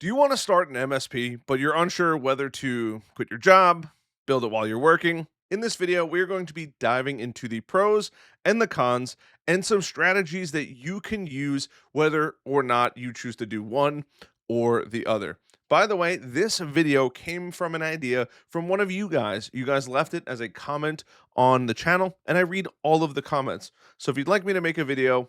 Do you want to start an MSP, but you're unsure whether to quit your job, build it while you're working? In this video, we're going to be diving into the pros and the cons and some strategies that you can use whether or not you choose to do one or the other. By the way, this video came from an idea from one of you guys. You guys left it as a comment on the channel, and I read all of the comments. So if you'd like me to make a video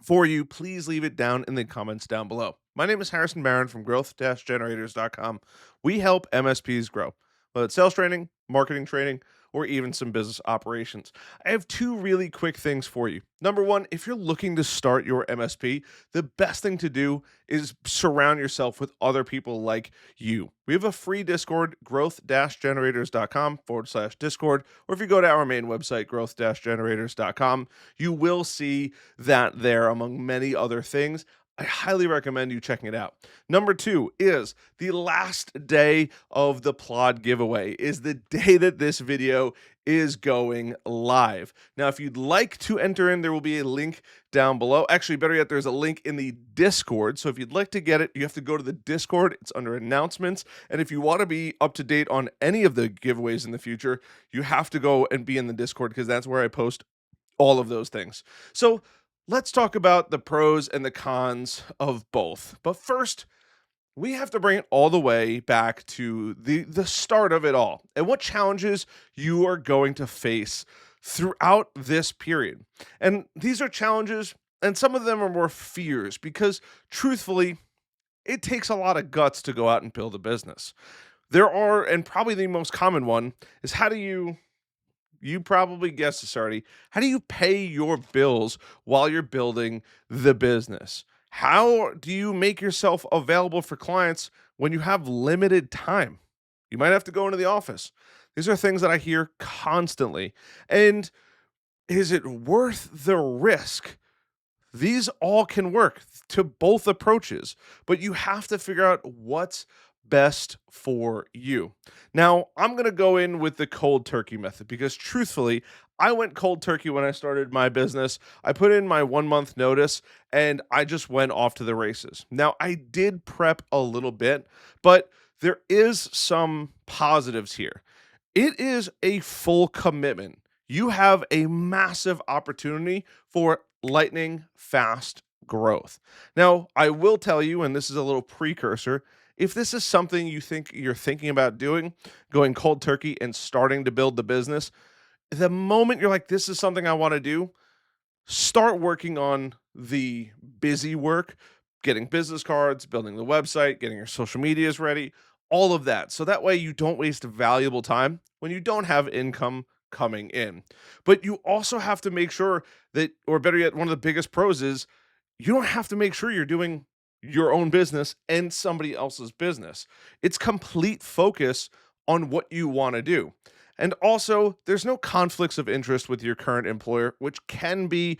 for you, please leave it down in the comments down below. My name is Harrison Barron from growth-generators.com. We help MSPs grow, whether it's sales training, marketing training, or even some business operations. I have two really quick things for you. Number one, if you're looking to start your MSP, the best thing to do is surround yourself with other people like you. We have a free Discord, growth-generators.com/Discord, or if you go to our main website, growth-generators.com, you will see that there, among many other things. I highly recommend you checking it out. Number two is the last day of the Plod giveaway is the day that this video is going live. Now, if you'd like to enter in, there will be a link down below. Actually, better yet, there's a link in the Discord. So if you'd like to get it, you have to go to the Discord. It's under announcements. And if you want to be up to date on any of the giveaways in the future, you have to go and be in the Discord because that's where I post all of those things. So let's talk about the pros and the cons of both. But first, we have to bring it all the way back to the start of it all and what challenges you are going to face throughout this period. And these are challenges, and some of them are more fears because truthfully, it takes a lot of guts to go out and build a business. There are, and probably the most common one is how do you probably guessed this already. How do you pay your bills while you're building the business? How do you make yourself available for clients when you have limited time? You might have to go into the office. These are things that I hear constantly. And is it worth the risk? These all can work to both approaches, but you have to figure out what's best for you. Now, I'm going to go in with the cold turkey method because truthfully, I went cold turkey when I started my business. I put in my 1 month notice and I just went off to the races. Now, I did prep a little bit, but there is some positives here. It is a full commitment. You have a massive opportunity for lightning fast growth. Now, I will tell you, and this is a little precursor, if this is something you think you're thinking about doing, going cold turkey and starting to build the business, the moment you're like, this is something I want to do, start working on the busy work, getting business cards, building the website, getting your social medias ready, all of that. So that way you don't waste valuable time when you don't have income coming in. But you also have to make sure that, or better yet, one of the biggest pros is you don't have to make sure you're doing your own business and somebody else's business. It's complete focus on what you want to do. And also, there's no conflicts of interest with your current employer, which can be,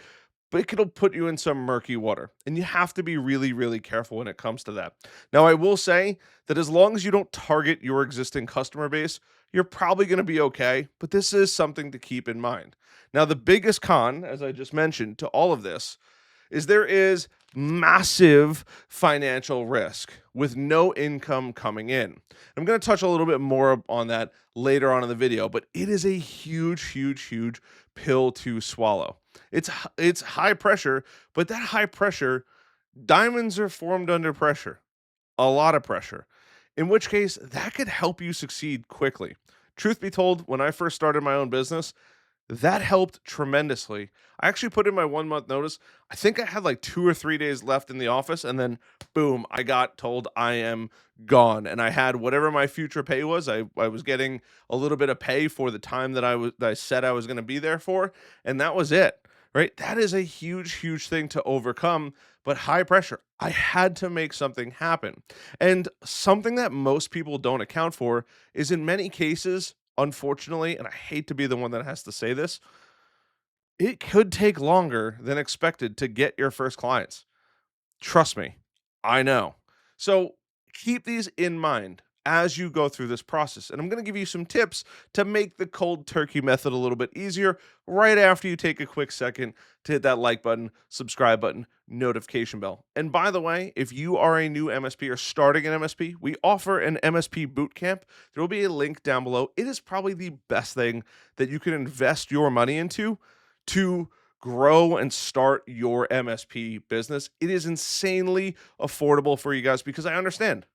but it'll put you in some murky water. And you have to be really, really careful when it comes to that. Now, I will say that as long as you don't target your existing customer base, you're probably going to be okay. But this is something to keep in mind. Now, the biggest con, as I just mentioned, to all of this is there is massive financial risk with no income coming in. I'm going to touch a little bit more on that later on in the video, but it is a huge, huge, huge pill to swallow. It's high pressure, but that high pressure, diamonds are formed under pressure, a lot of pressure, in which case that could help you succeed quickly. Truth be told, when I first started my own business, that helped tremendously. I actually put in my 1 month notice. I think I had like 2 or 3 days left in the office, and then boom, I got told I am gone. And I had whatever my future pay was. I was getting a little bit of pay for the time that I said I was going to be there for, and that was it. Right? That is a huge, huge thing to overcome, but high pressure. I had to make something happen. And something that most people don't account for is in many cases, unfortunately, and I hate to be the one that has to say this, it could take longer than expected to get your first clients. Trust me, I know. So keep these in mind. as you go through this process. And I'm going to give you some tips to make the cold turkey method a little bit easier right after you take a quick second to hit that like button, subscribe button, notification bell. And by the way, if you are a new MSP or starting an MSP, we offer an MSP bootcamp. There will be a link down below. It is probably the best thing that you can invest your money into to grow and start your MSP business. It is insanely affordable for you guys because I understand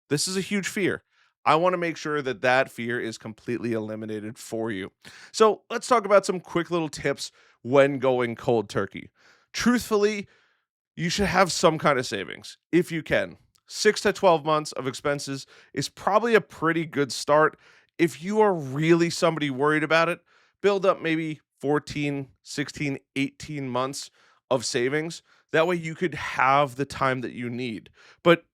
this is a huge fear. I want to make sure that that fear is completely eliminated for you. So let's talk about some quick little tips when going cold turkey. Truthfully, you should have some kind of savings if you can. 6 to 12 months of expenses is probably a pretty good start. If you are really somebody worried about it, build up maybe 14, 16, 18 months of savings. That way you could have the time that you need. But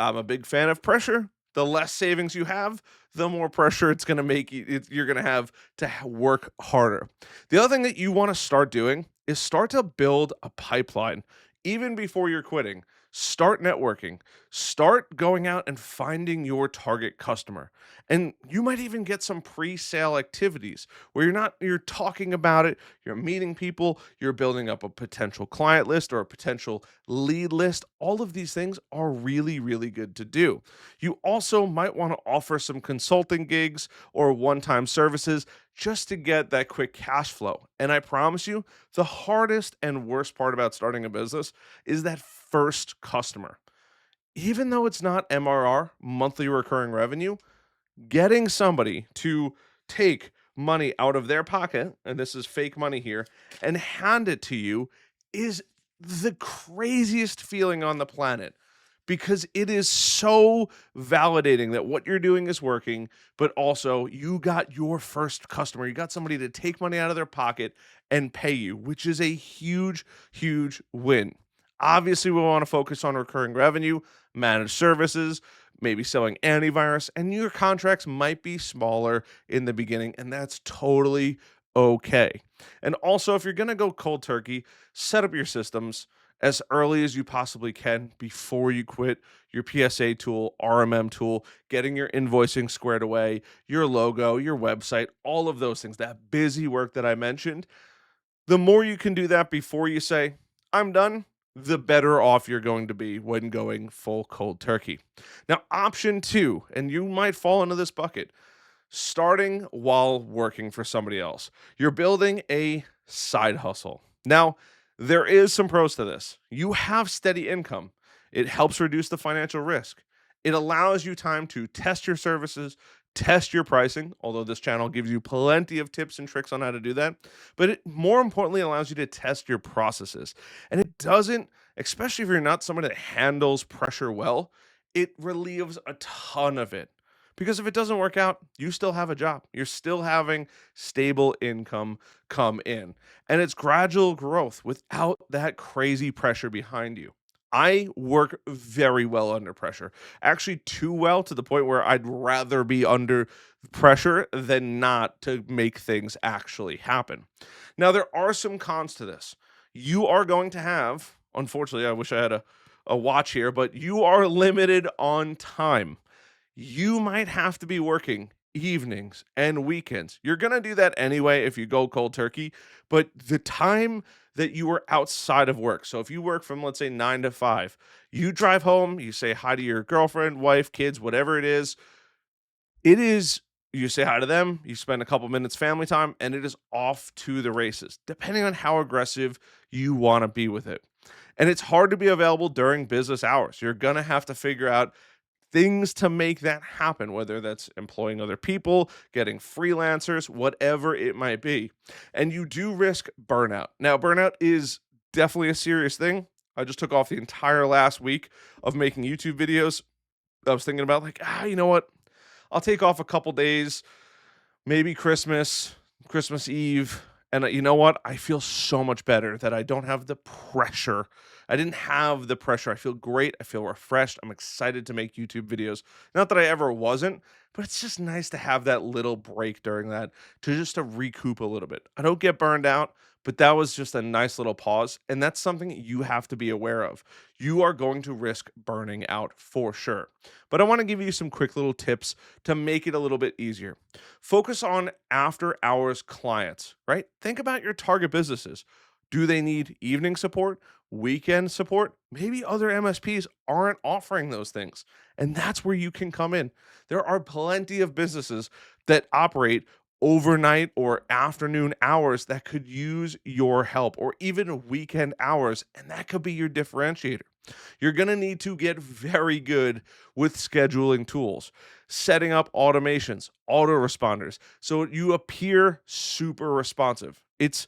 I'm a big fan of pressure. The less savings you have, the more pressure it's going to make you. You're going to have to work harder. The other thing that you want to start doing is start to build a pipeline even before you're quitting. Start networking. Start going out and finding your target customer. And you might even get some pre-sale activities where you're talking about it, you're meeting people, you're building up a potential client list or a potential lead list. All of these things are really, really good to do. You also might want to offer some consulting gigs or one-time services just to get that quick cash flow. And I promise you, the hardest and worst part about starting a business is that first customer. Even though it's not MRR, monthly recurring revenue, getting somebody to take money out of their pocket, and this is fake money here, and hand it to you is the craziest feeling on the planet because it is so validating that what you're doing is working, but also you got your first customer. You got somebody to take money out of their pocket and pay you, which is a huge, huge win. Obviously, we want to focus on recurring revenue, managed services, maybe selling antivirus, and your contracts might be smaller in the beginning, and that's totally okay. And also, if you're going to go cold turkey, set up your systems as early as you possibly can before you quit your PSA tool, RMM tool, getting your invoicing squared away, your logo, your website, all of those things, that busy work that I mentioned. The more you can do that before you say, I'm done, the better off you're going to be when going full cold turkey. Now, option two, and you might fall into this bucket, starting while working for somebody else. You're building a side hustle. Now, there is some pros to this. You have steady income. It helps reduce the financial risk. It allows you time to test your services, test your pricing, although this channel gives you plenty of tips and tricks on how to do that. But it more importantly allows you to test your processes. And it doesn't, especially if you're not somebody that handles pressure well, it relieves a ton of it. Because if it doesn't work out, you still have a job. You're still having stable income come in. And it's gradual growth without that crazy pressure behind you. I work very well under pressure. Actually, too well to the point where I'd rather be under pressure than not to make things actually happen. Now, there are some cons to this. You are going to have, unfortunately, I wish I had a watch here, but you are limited on time. You might have to be working evenings and weekends. You're going to do that anyway if you go cold turkey, but the time that you are outside of work. So if you work from, let's say, 9 to 5, you drive home, you say hi to your girlfriend, wife, kids, whatever it is, you say hi to them, you spend a couple minutes family time, and it is off to the races, depending on how aggressive you want to be with it. And it's hard to be available during business hours. You're going to have to figure out things to make that happen, whether that's employing other people, getting freelancers, whatever it might be. And you do risk burnout. Now, burnout is definitely a serious thing. I just took off the entire last week of making YouTube videos. I was thinking about, like, you know what? I'll take off a couple days, maybe Christmas Eve. And you know what? I feel so much better that I don't have the pressure I didn't have the pressure. I feel great. I feel refreshed. I'm excited to make YouTube videos. Not that I ever wasn't, but it's just nice to have that little break during that to recoup a little bit. I don't get burned out, but that was just a nice little pause. And that's something you have to be aware of. You are going to risk burning out for sure. But I want to give you some quick little tips to make it a little bit easier. Focus on after hours clients, right? Think about your target businesses. Do they need evening support, weekend support? Maybe other MSPs aren't offering those things. And that's where you can come in. There are plenty of businesses that operate overnight or afternoon hours that could use your help, or even weekend hours, and that could be your differentiator. You're going to need to get very good with scheduling tools, setting up automations, autoresponders, so you appear super responsive. It's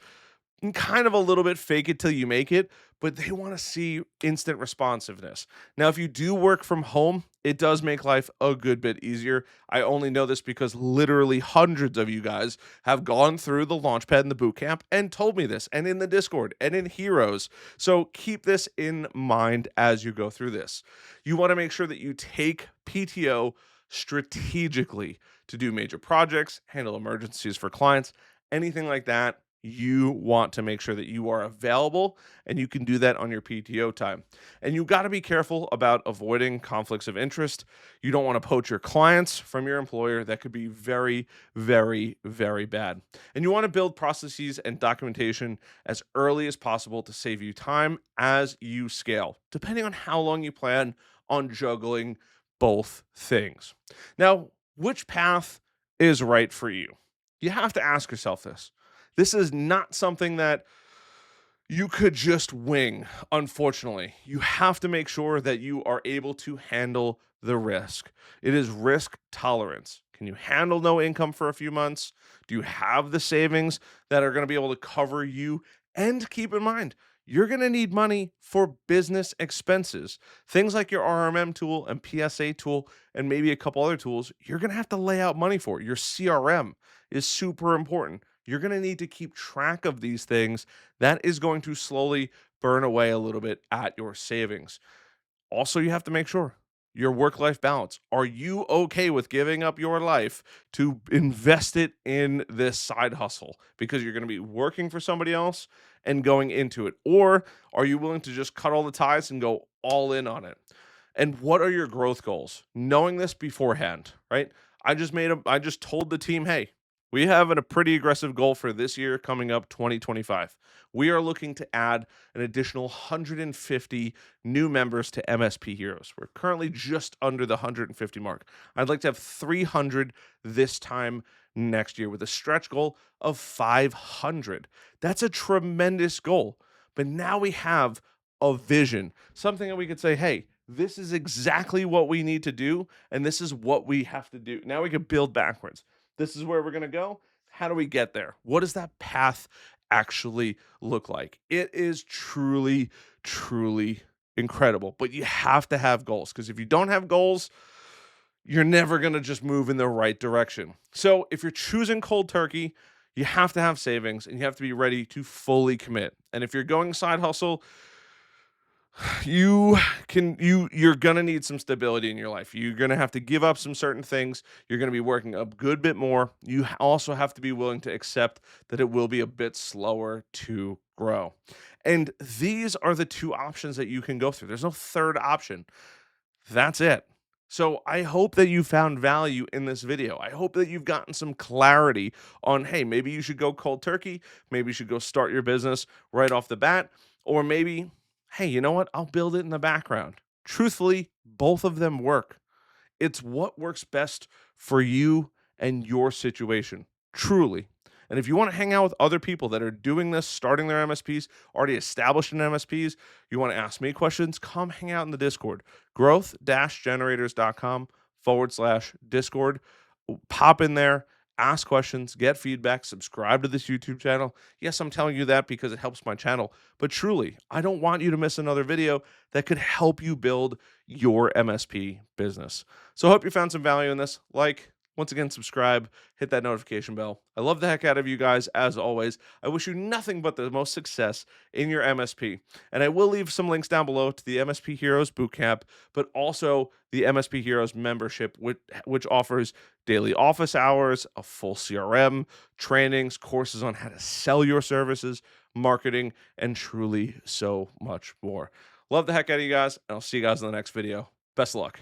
kind of a little bit fake it till you make it, but they want to see instant responsiveness. Now, if you do work from home, it does make life a good bit easier. I only know this because literally hundreds of you guys have gone through the Launchpad and the bootcamp and told me this, and in the Discord and in Heroes. So keep this in mind as you go through this. You want to make sure that you take PTO strategically to do major projects, handle emergencies for clients, anything like that. You want to make sure that you are available and you can do that on your PTO time. And you got to be careful about avoiding conflicts of interest. You don't want to poach your clients from your employer. That could be very, very, very bad. And you want to build processes and documentation as early as possible to save you time as you scale, depending on how long you plan on juggling both things. Now, which path is right for you? You have to ask yourself this. This is not something that you could just wing, unfortunately. You have to make sure that you are able to handle the risk. It is risk tolerance. Can you handle no income for a few months? Do you have the savings that are going to be able to cover you? And keep in mind, you're going to need money for business expenses. Things like your RMM tool and PSA tool, and maybe a couple other tools, you're going to have to lay out money for. Your CRM is super important. You're going to need to keep track of these things. That is going to slowly burn away a little bit at your savings. Also, you have to make sure your work life balance. Are you okay with giving up your life to invest it in this side hustle because you're going to be working for somebody else and going into it? Or are you willing to just cut all the ties and go all in on it? And what are your growth goals? Knowing this beforehand, right? I just told the team, hey, we have a pretty aggressive goal for this year coming up 2025. We are looking to add an additional 150 new members to MSP Heroes. We're currently just under the 150 mark. I'd like to have 300 this time next year with a stretch goal of 500. That's a tremendous goal. But now we have a vision, something that we could say, hey, this is exactly what we need to do, and this is what we have to do. Now we can build backwards. This is where we're going to go. How do we get there? What does that path actually look like? It is truly, truly incredible. But you have to have goals, because if you don't have goals, you're never going to just move in the right direction. So if you're choosing cold turkey, you have to have savings and you have to be ready to fully commit. And if you're going side hustle, you're gonna need some stability in your life. You're gonna have to give up some certain things. You're gonna be working a good bit more. You also have to be willing to accept that it will be a bit slower to grow. And these are the two options that you can go through. There's no third option. That's it. So I hope that you found value in this video. I hope that you've gotten some clarity on, hey, maybe you should go cold turkey. Maybe you should go start your business right off the bat. Or maybe, hey, you know what? I'll build it in the background. Truthfully, both of them work. It's what works best for you and your situation, truly. And if you want to hang out with other people that are doing this, starting their MSPs, already established in MSPs, you want to ask me questions, come hang out in the Discord, growth-generators.com/Discord. Pop in there, ask questions, get feedback, subscribe to this YouTube channel. Yes, I'm telling you that because it helps my channel, but truly, I don't want you to miss another video that could help you build your MSP business. So I hope you found some value in this. Like, Once again, subscribe, hit that notification bell. I love the heck out of you guys, as always. I wish you nothing but the most success in your MSP. And I will leave some links down below to the MSP Heroes Bootcamp, but also the MSP Heroes membership, which offers daily office hours, a full CRM, trainings, courses on how to sell your services, marketing, and truly so much more. Love the heck out of you guys, and I'll see you guys in the next video. Best of luck.